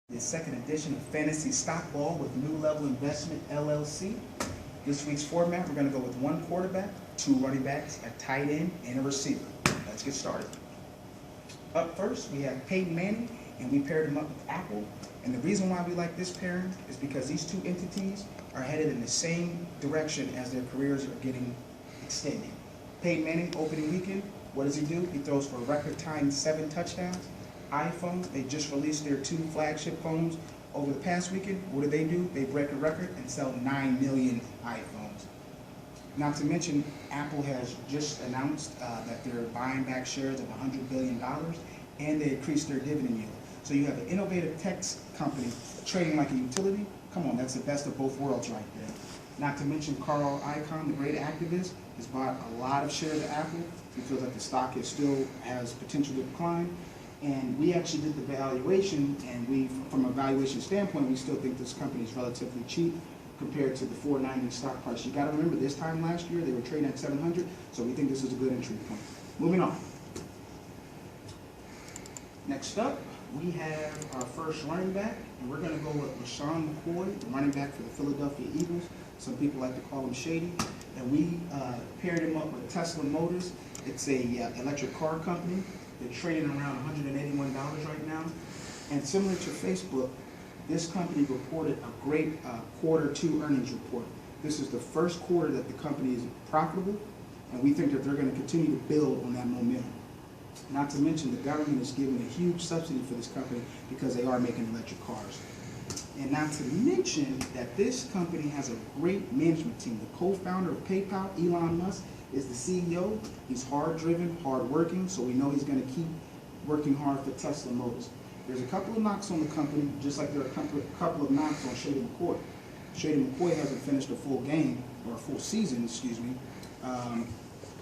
The second edition of Fantasy Stockball with New Level Investment LLC. This week's format, we're going to go with one quarterback, two running backs, a tight end, and a receiver. Let's get started. Up first, we have Peyton Manning, and we paired him up with Apple. And the reason why we like this pairing is because these two entities are headed in the same direction as their careers are getting extended. Peyton Manning, opening weekend, what does he do? He throws for a record-tying 7 touchdowns. iPhone, they just released their 2 flagship phones over the past weekend. What do? They break a record and sell 9 million iPhones. Not to mention, Apple has just announced that they're buying back shares of $100 billion, and they increased their dividend yield. So you have an innovative tech company trading like a utility. Come on, that's the best of both worlds right there. Not to mention Carl Icahn, the great activist, has bought a lot of shares of Apple. He feels that the stock still has potential to decline. And we actually did the valuation, and from a valuation standpoint, we still think this company is relatively cheap compared to the $4.90 stock price. You got to remember, this time last year, they were trading at $700, so we think this is a good entry point. Moving on. Next up, we have our first running back, and we're going to go with LaShawn McCoy, the running back for the Philadelphia Eagles. Some people like to call him Shady. And we paired him up with Tesla Motors. It's a electric car company. They're trading around $181 right now. And similar to Facebook, this company reported a great quarter 2 earnings report. This is the first quarter that the company is profitable, and we think that they're going to continue to build on that momentum. Not to mention, the government is giving a huge subsidy for this company because they are making electric cars. And not to mention that this company has a great management team. The co-founder of PayPal, Elon Musk, is the CEO. He's hard-driven, hard-working, so we know he's going to keep working hard for Tesla Motors. There's a couple of knocks on the company, just like there are a couple of knocks on Shady McCoy. Shady McCoy hasn't finished a full game, or a full season, excuse me.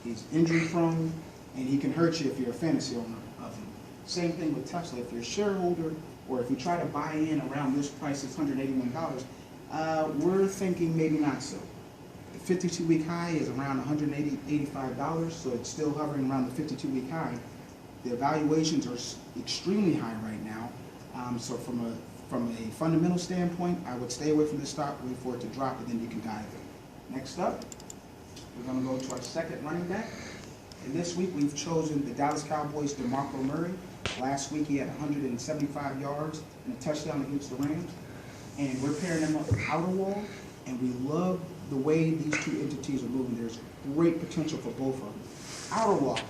He's injury-prone, and he can hurt you if you're a fantasy owner of him. Same thing with Tesla. If you're a shareholder, or if you try to buy in around this price, it's $181, we're thinking maybe not so. The 52-week high is around $185, so it's still hovering around the 52-week high. The valuations are extremely high right now. So from a fundamental standpoint, I would stay away from this stock, wait for it to drop, and then you can dive in. Next up, we're going to go to our second running back. And this week, we've chosen the Dallas Cowboys' DeMarco Murray. Last week, he had 175 yards and a touchdown against the Rams. And we're pairing them up with Outerwall, and we love the way these two entities are moving. There's great potential for both of them. Outerwall,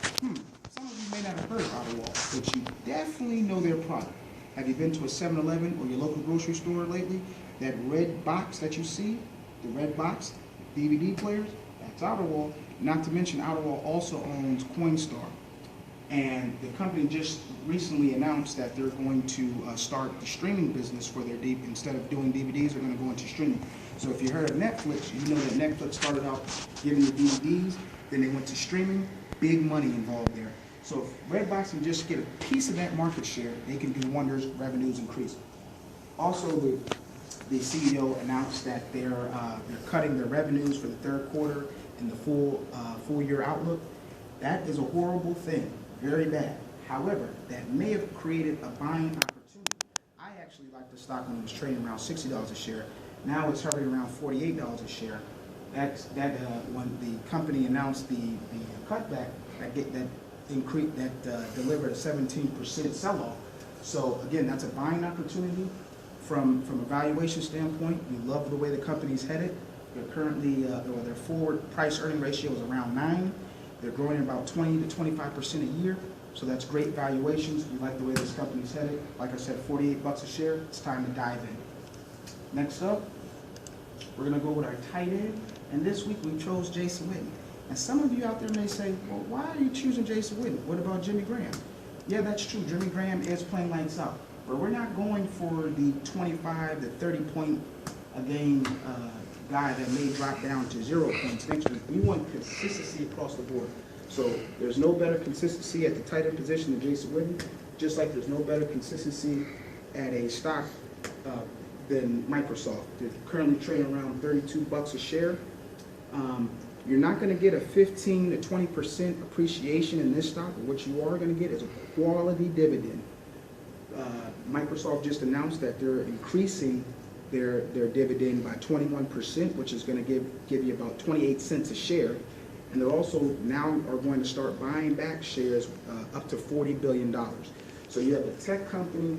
some of you may not have heard of Outerwall, but you definitely know their product. Have you been to a 7-Eleven or your local grocery store lately? That red box that you see, the red box, DVD players, that's Outerwall. Not to mention, Outerwall also owns Coinstar. And the company just recently announced that they're going to start the streaming business for their instead of doing DVDs, they're going to go into streaming. So if you heard of Netflix, you know that Netflix started out giving you DVDs, then they went to streaming, big money involved there. So if Redbox can just get a piece of that market share, they can do wonders, revenues increase. Also, the CEO announced that they're cutting their revenues for the third quarter and the full year outlook. That is a horrible thing, very bad. However, that may have created a buying opportunity. I actually like the stock when it was trading around $60 a share. Now it's hovering around $48 a share. When the company announced the cutback, that delivered a 17% sell-off. So again, that's a buying opportunity from a valuation standpoint. We love the way the company's headed. They're currently their forward price earning ratio is around 9. They're growing about 20 to 25% a year. So that's great valuations. We like the way this company's headed. Like I said, $48 a share. It's time to dive in. Next up, we're going to go with our tight end. And this week we chose Jason Witten. And some of you out there may say, well, why are you choosing Jason Witten? What about Jimmy Graham? Yeah, that's true. Jimmy Graham is playing lights out. But we're not going for the 25 to 30 point a game guy that may drop down to 0 points next week. We want consistency across the board. So there's no better consistency at the tight end position than Jason Witten, just like there's no better consistency at a stock than Microsoft. They're currently trading around $32 a share. You're not going to get a 15 to 20% appreciation in this stock, but what you are going to get is a quality dividend. Microsoft just announced that they're increasing their dividend by 21%, which is going to give you about 28 cents a share. And they're also now are going to start buying back shares up to $40 billion. So you have a tech company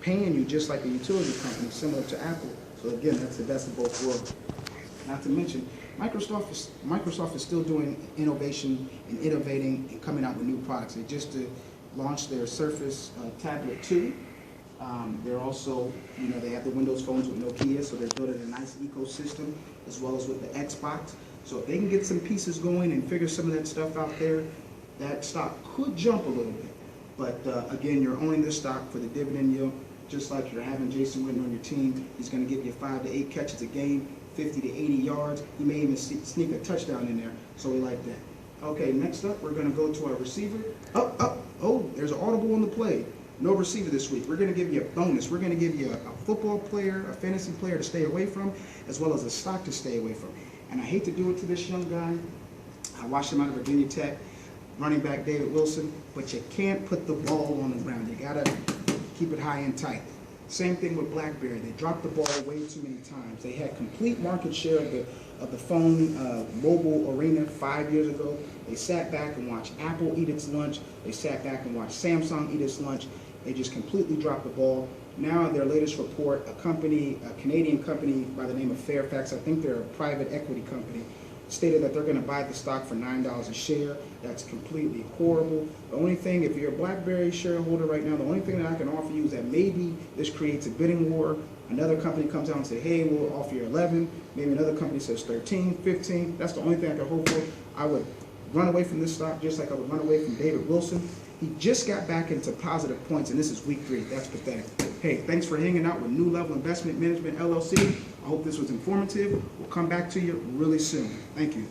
paying you just like a utility company, similar to Apple. So again, that's the best of both worlds. Not to mention, Microsoft is still doing innovation and innovating and coming out with new products. They just launched their Surface Tablet 2. They're also, they have the Windows phones with Nokia, so they're building a nice ecosystem, as well as with the Xbox. So if they can get some pieces going and figure some of that stuff out there, that stock could jump a little bit. But again, you're owning this stock for the dividend yield, just like you're having Jason Witten on your team. He's going to give you 5 to 8 catches a game, 50 to 80 yards. He may even sneak a touchdown in there, so we like that. Okay, next up, we're going to go to our receiver. Oh, there's an audible on the play. No receiver this week. We're going to give you a bonus. We're going to give you a football player, a fantasy player to stay away from, as well as a stock to stay away from. And I hate to do it to this young guy. I watched him out of Virginia Tech, running back David Wilson, but you can't put the ball on the ground. You got to keep it high and tight. Same thing with BlackBerry. They dropped the ball way too many times. They had complete market share of the phone mobile arena 5 years ago. They sat back and watched Apple eat its lunch. They sat back and watched Samsung eat its lunch. They just completely dropped the ball. Now, their latest report, a Canadian company by the name of Fairfax, I think they're a private equity company, stated that they're going to buy the stock for $9 a share. That's completely horrible. The only thing, if you're a BlackBerry shareholder right now, the only thing that I can offer you is that maybe this creates a bidding war. Another company comes out and says, hey, we'll offer you 11. Maybe another company says 13, 15. That's the only thing I can hope for. I would run away from this stock just like I would run away from David Wilson. He just got back into positive points, and this is week 3. That's pathetic. Hey, thanks for hanging out with New Level Investment Management LLC. I hope this was informative. We'll come back to you really soon. Thank you.